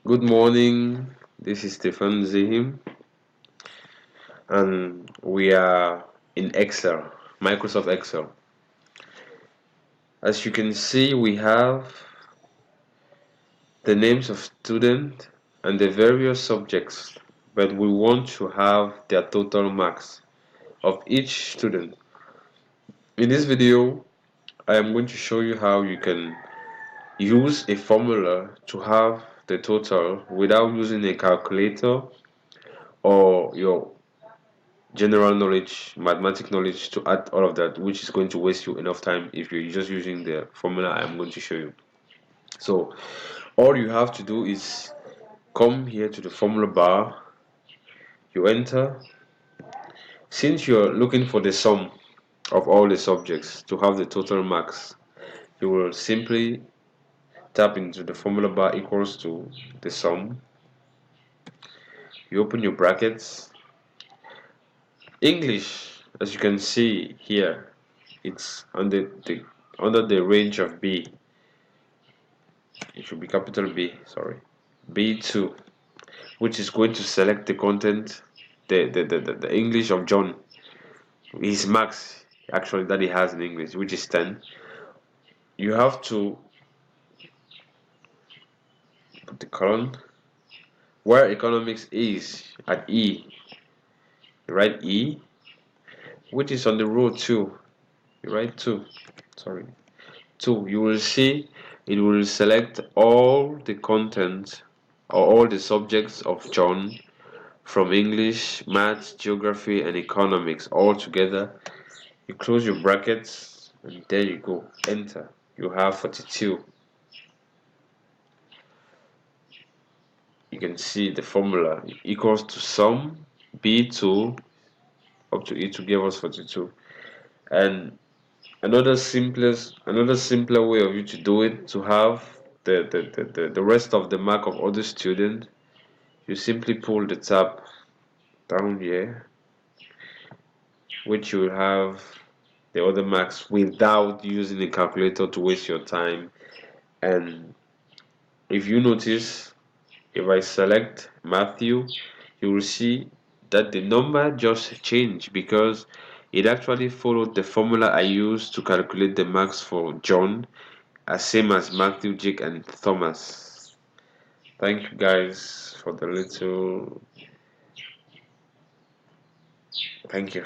Good morning. This is Stefan Zehim, and we are in Excel, Microsoft Excel. As you can see, we have the names of students and the various subjects, but we want to have their total marks of each student. In this video, I am going to show you how you can use a formula to have the total without using a calculator or your general knowledge, mathematic knowledge to add all of that, which is going to waste you enough time if you're just using the formula I'm going to show you. So all you have to do is come here to the formula bar, you enter. Since you're looking for the sum of all the subjects to have the total marks, you will simply tap into the formula bar equals to the sum. You open your brackets. English, as you can see here, it's under the range of B. It should be capital B, sorry. B2, which is going to select the content, the English of John, his marks actually that he has in English, which is 10. You have to put the colon where economics is at E. You write E, which is on the row 2. You write 2, sorry. 2. You will see it will select all the content or all the subjects of John from English, Maths, Geography, and Economics all together. You close your brackets, and there you go. Enter. You have 42. You can see the formula equals to sum B2 up to E to give us 42. And another simpler way of you to do it, to have the rest of the mark of other student, you simply pull the tab down here, which you will have the other marks without using a calculator to waste your time. And if you notice, if I select Matthew, you will see that the number just changed because it actually followed the formula I used to calculate the marks for John, as same as Matthew, Jake, and Thomas. Thank you guys for the little. Thank you.